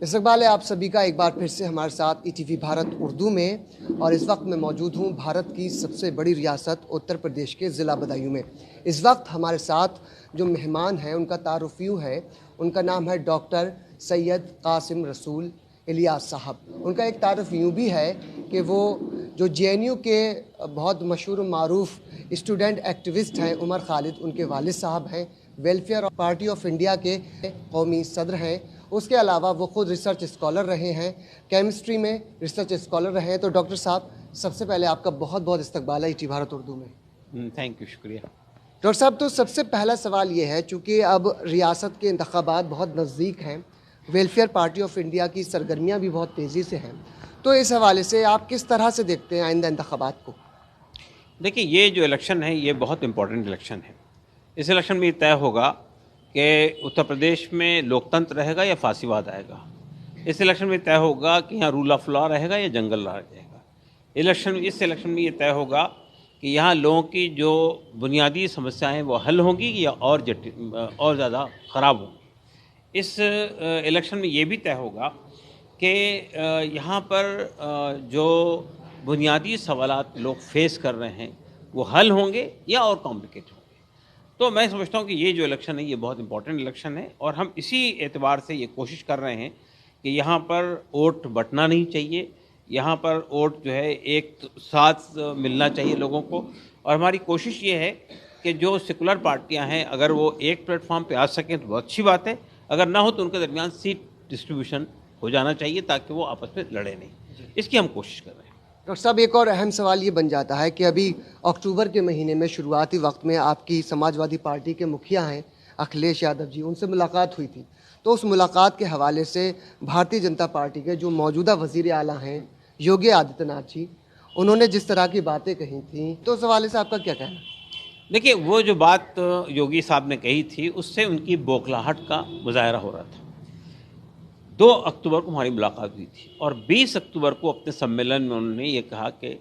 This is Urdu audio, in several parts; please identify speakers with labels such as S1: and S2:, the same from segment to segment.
S1: استقبال ہے آپ سبھی کا ایک بار پھر سے ہمارے ساتھ E T V Bharat Urdu میں، اور اس وقت میں موجود ہوں بھارت کی سب سے بڑی ریاست اتر پردیش کے ضلع بدایوں میں۔ اس وقت ہمارے ساتھ جو مہمان ہیں ان کا تعارف یوں ہے، ان کا نام ہے ڈاکٹر سید قاسم رسول الیاس صاحب۔ ان کا ایک تعارف یوں بھی ہے کہ وہ جو جے این یو کے بہت مشہور و معروف اسٹوڈنٹ ایکٹیوسٹ ہیں عمر خالد، ان کے والد صاحب ہیں، ویلفیئر پارٹی آف انڈیا کے قومی صدر ہیں۔ اس کے علاوہ وہ خود ریسرچ اسکالر رہے ہیں، کیمسٹری میں ریسرچ اسکالر رہے ہیں۔ تو ڈاکٹر صاحب، سب سے پہلے آپ کا بہت بہت استقبال ہے ای ٹی بھارت اردو میں۔
S2: تھینک یو، شکریہ۔
S1: ڈاکٹر صاحب، تو سب سے پہلا سوال یہ ہے، چونکہ اب ریاست کے انتخابات بہت نزدیک ہیں، ویلفیئر پارٹی آف انڈیا کی سرگرمیاں بھی بہت تیزی سے ہیں، تو اس حوالے سے آپ کس طرح سے دیکھتے ہیں آئندہ انتخابات کو؟
S2: دیکھیے، یہ جو الیکشن ہے یہ بہت امپورٹنٹ الیکشن ہے۔ اس الیکشن میں یہ طے ہوگا کہ اتر پردیش میں لوکتنتر رہے گا یا فاسیواد آئے گا۔ اس الیکشن میں طے ہوگا کہ یہاں رول آف لا رہے گا یا جنگل راج رہے گا۔ اس الیکشن میں یہ طے ہوگا کہ یہاں لوگوں کی جو بنیادی سمسیاں ہیں وہ حل ہوں گی یا اور زیادہ خراب ہوں گی۔ اس الیکشن میں یہ بھی طے ہوگا کہ یہاں پر جو بنیادی سوالات لوگ فیس کر رہے ہیں وہ حل ہوں گے یا اور کمپلیکیٹ ہوں گے۔ تو میں سمجھتا ہوں کہ یہ جو الیکشن ہے یہ بہت امپورٹنٹ الیکشن ہے، اور ہم اسی اعتبار سے یہ کوشش کر رہے ہیں کہ یہاں پر ووٹ بٹنا نہیں چاہیے، یہاں پر ووٹ جو ہے ایک ساتھ ملنا چاہیے لوگوں کو۔ اور ہماری کوشش یہ ہے کہ جو سیکولر پارٹیاں ہیں اگر وہ ایک پلیٹ فارم پہ آ سکیں تو بہت اچھی بات ہے، اگر نہ ہو تو ان کے درمیان سیٹ ڈسٹریبیوشن ہو جانا چاہیے تاکہ وہ آپس میں لڑے نہیں۔ اس کی ہم کوشش کر رہے ہیں۔
S1: ڈاکٹر صاحب، ایک اور اہم سوال یہ بن جاتا ہے کہ ابھی اکتوبر کے مہینے میں شروعاتی وقت میں آپ کی سماج وادی پارٹی کے مکھیا ہیں اکھلیش یادو جی، ان سے ملاقات ہوئی تھی، تو اس ملاقات کے حوالے سے بھارتیہ جنتا پارٹی کے جو موجودہ وزیر اعلیٰ ہیں یوگی آدتیہ ناتھ جی، انہوں نے جس طرح کی باتیں کہی تھیں، تو اس حوالے سے آپ کا کیا کہنا ہے؟
S2: دیکھیے، وہ جو بات یوگی صاحب نے کہی تھی اس سے ان کی بوکھلاہٹ کا مظاہرہ ہو رہا تھا۔ 2 اکتوبر کو ہماری ملاقات ہوئی تھی، اور 20 اکتوبر کو اپنے سمیلن میں انہوں نے یہ کہا کہ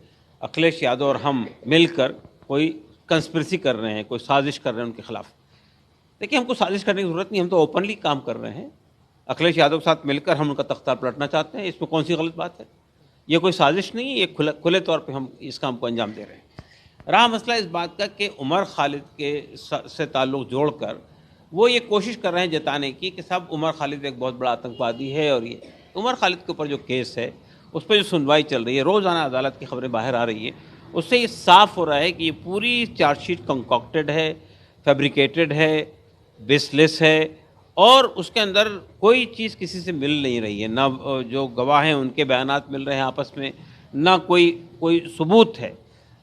S2: اکھلیش یادو اور ہم مل کر کوئی کنسپریسی کر رہے ہیں، کوئی سازش کر رہے ہیں ان کے خلاف۔ دیکھیے، ہم کو سازش کرنے کی ضرورت نہیں، ہم تو اوپنلی کام کر رہے ہیں۔ اکھلیش یادو کے ساتھ مل کر ہم ان کا تختہ پلٹنا چاہتے ہیں، اس میں کون سی غلط بات ہے؟ یہ کوئی سازش نہیں ہے، یہ کھلے طور پہ ہم اس کام کو انجام دے رہے ہیں۔ رہا مسئلہ اس بات کا کہ عمر خالد کے سے تعلق جوڑ کر وہ یہ کوشش کر رہے ہیں جتانے کی کہ صاحب عمر خالد ایک بہت بڑا آتنکوادی ہے، اور یہ عمر خالد کے اوپر جو کیس ہے اس پہ جو سنوائی چل رہی ہے، روزانہ عدالت کی خبریں باہر آ رہی ہیں، اس سے یہ صاف ہو رہا ہے کہ یہ پوری چارج شیٹ کنکاکٹڈ ہے، فیبریکیٹڈ ہے، بیس لیس ہے، اور اس کے اندر کوئی چیز کسی سے مل نہیں رہی ہے، نہ جو گواہ ہیں ان کے بیانات مل رہے ہیں آپس میں، نہ کوئی ثبوت ہے۔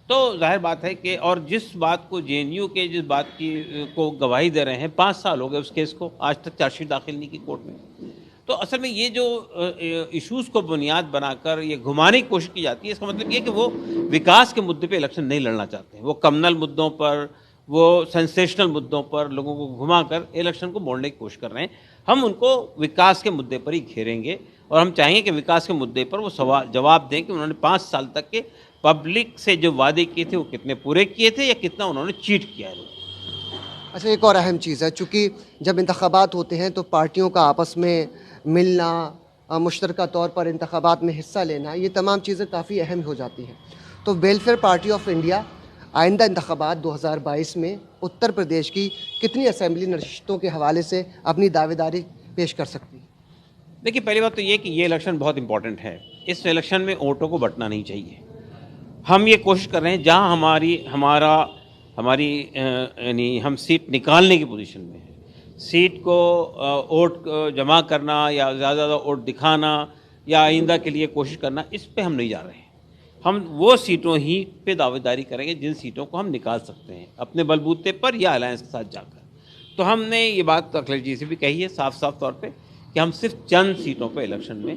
S2: تو ظاہر بات ہے کہ اور جس بات کو جے این یو کے جس بات کی کو گواہی دے رہے ہیں، 5 سال ہو گئے اس کیس کو، آج تک چارج شیٹ داخل نہیں کی کورٹ میں۔ تو اصل میں یہ جو ایشوز کو بنیاد بنا کر یہ گھمانے کی کوشش کی جاتی ہے، اس کا مطلب یہ کہ وہ وکاس کے مدعے پہ الیکشن نہیں لڑنا چاہتے ہیں، وہ کمنل مدعوں پر، وہ سینسیشنل مدعوں پر لوگوں کو گھما کر الیکشن کو موڑنے کی کوشش کر رہے ہیں۔ ہم ان کو وکاس کے مدعے پر ہی گھیریں گے، اور ہم چاہیں گے کہ وکاس کے مدعے پر وہ جواب دیں کہ انہوں نے 5 سال تک کے پبلک سے جو وعدے کیے تھے وہ کتنے پورے کیے تھے یا کتنا انہوں نے چیٹ کیا ہے۔
S1: اچھا، ایک اور اہم چیز ہے، چونکہ جب انتخابات ہوتے ہیں تو پارٹیوں کا آپس میں ملنا، مشترکہ طور پر انتخابات میں حصہ لینا، یہ تمام چیزیں کافی اہم ہو جاتی ہیں۔ تو ویلفیئر پارٹی آف انڈیا آئندہ انتخابات 2022 میں اتر پردیش کی کتنی اسمبلی نشستوں کے حوالے سے اپنی دعوے داری پیش کر سکتی ہے؟
S2: دیکھیے، پہلی بات تو یہ کہ یہ الیکشن بہت امپورٹنٹ ہے، اس الیکشن میں ووٹوں کو بٹنا نہیں چاہیے۔ ہم یہ کوشش کر رہے ہیں جہاں ہماری یعنی ہم سیٹ نکالنے کی پوزیشن میں ہیں، سیٹ کو ووٹ جمع کرنا یا زیادہ زیادہ ووٹ دکھانا یا آئندہ کے لیے کوشش کرنا، اس پہ ہم نہیں جا رہے ہیں۔ ہم وہ سیٹوں ہی پہ دعوے داری کریں گے جن سیٹوں کو ہم نکال سکتے ہیں اپنے بلبوتے پر یا الائنس کے ساتھ جا کر۔ تو ہم نے یہ بات اکھلیش جی سے بھی کہی ہے صاف طور پہ کہ ہم صرف چند سیٹوں پہ الیکشن میں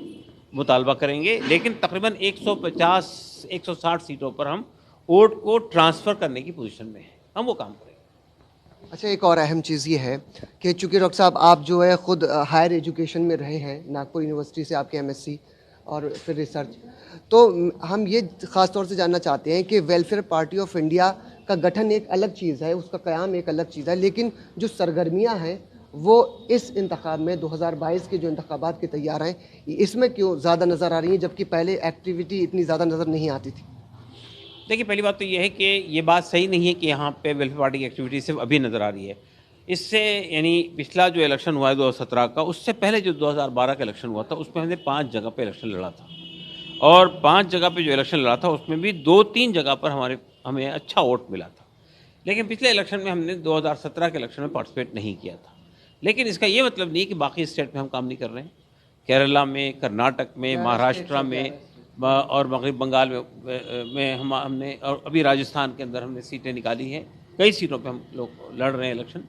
S2: مطالبہ کریں گے، لیکن تقریباً 160 سیٹوں پر ہم ووٹ کو ٹرانسفر کرنے کی پوزیشن میں ہیں، ہم وہ کام کریں گے۔
S1: اچھا، ایک اور اہم چیز یہ ہے کہ چونکہ ڈاکٹر صاحب آپ جو ہے خود ہائر ایجوکیشن میں رہے ہیں، ناگپور یونیورسٹی سے آپ کے ایم ایس سی اور پھر ریسرچ، تو ہم یہ خاص طور سے جاننا چاہتے ہیں کہ ویلفیئر پارٹی آف انڈیا کا گٹھن ایک الگ چیز ہے، اس کا قیام ایک الگ چیز ہے، لیکن جو سرگرمیاں ہیں وہ اس انتخاب میں 2022 کے جو انتخابات کے تیار ہیں اس میں کیوں زیادہ نظر آ رہی ہیں جبکہ پہلے ایکٹیویٹی اتنی زیادہ نظر نہیں آتی تھی؟
S2: دیکھیے پہلی بات تو یہ ہے کہ یہ بات صحیح نہیں ہے کہ یہاں پہ ویلفیئر پارٹی کی ایکٹیویٹی صرف ابھی نظر آ رہی ہے. اس سے یعنی پچھلا جو الیکشن ہوا ہے 2017 کا، اس سے پہلے جو 2012 کا الیکشن ہوا تھا اس میں ہم نے 5 جگہ پہ الیکشن لڑا تھا، اور 5 جگہ پہ جو الیکشن لڑا تھا اس میں بھی 2-3 جگہ پر ہمیں اچھا ووٹ ملا تھا. لیکن پچھلے الیکشن میں ہم نے 2017 کے الیکشن میں پارٹیسپیٹ نہیں کیا تھا. لیکن اس کا یہ مطلب نہیں کہ باقی اسٹیٹ میں ہم کام نہیں کر رہے ہیں. کیرلا میں، کرناٹک میں، مہاراشٹرا میں اور مغرب بنگال میں ہم نے، اور ابھی راجستھان کے اندر ہم نے سیٹیں نکالی ہیں. کئی سیٹوں پہ ہم لوگ لڑ رہے ہیں الیکشن.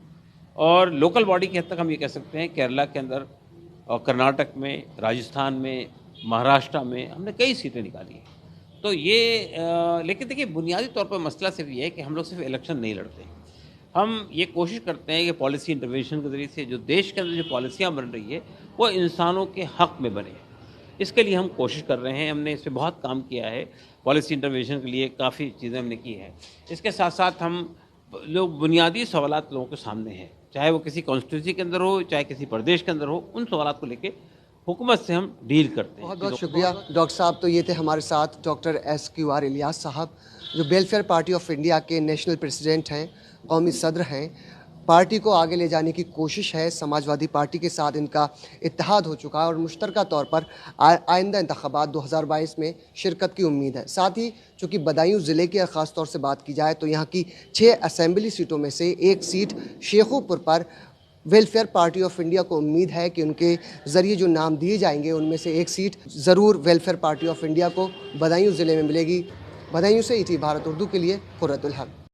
S2: اور لوکل باڈی کی حد تک ہم یہ کہہ سکتے ہیں کیرلا کے اندر اور کرناٹک میں، راجستھان میں، مہاراشٹرا میں ہم نے کئی سیٹیں نکالی ہیں. تو یہ لیکن دیکھیے بنیادی طور پر مسئلہ صرف یہ ہے کہ ہم لوگ صرف الیکشن نہیں لڑتے. ہم یہ کوشش کرتے ہیں کہ پالیسی انٹرونیشن کے ذریعے سے جو دیش کے اندر جو پالیسیاں بن رہی ہے وہ انسانوں کے حق میں بنے. اس کے لیے ہم کوشش کر رہے ہیں. ہم نے اس پہ بہت کام کیا ہے. پالیسی انٹرونیشن کے لیے کافی چیزیں ہم نے کی ہیں. اس کے ساتھ ساتھ ہم لوگ بنیادی سوالات لوگوں کے سامنے ہیں، چاہے وہ کسی کانسٹیٹوئنسی کے اندر ہو، چاہے کسی پردیش کے اندر ہو، ان سوالات کو لے کے حکومت سے ہم ڈیل کرتے ہیں.
S1: بہت بہت شکریہ ڈاکٹر صاحب. تو یہ تھے ہمارے ساتھ ڈاکٹر SQR الیاس صاحب، جو ویلفیئر پارٹی آف انڈیا کے نیشنل پریزیڈنٹ ہیں، قومی صدر ہیں. پارٹی کو آگے لے جانے کی کوشش ہے. سماج وادی پارٹی کے ساتھ ان کا اتحاد ہو چکا ہے اور مشترکہ طور پر آئندہ انتخابات 2022 میں شرکت کی امید ہے. ساتھ ہی چونکہ بدایوں ضلع کی خاص طور سے بات کی جائے تو یہاں کی 6 اسمبلی سیٹوں میں سے ایک سیٹ شیخو پور پر ویلفیئر پارٹی آف انڈیا کو امید ہے کہ ان کے ذریعے جو نام دیے جائیں گے ان میں سے ایک سیٹ ضرور ویلفیئر پارٹی آف انڈیا کو بدایوں ضلع میں ملے گی. بدایوں سے ETV بھارت اردو کے لیے قرۃ الحق.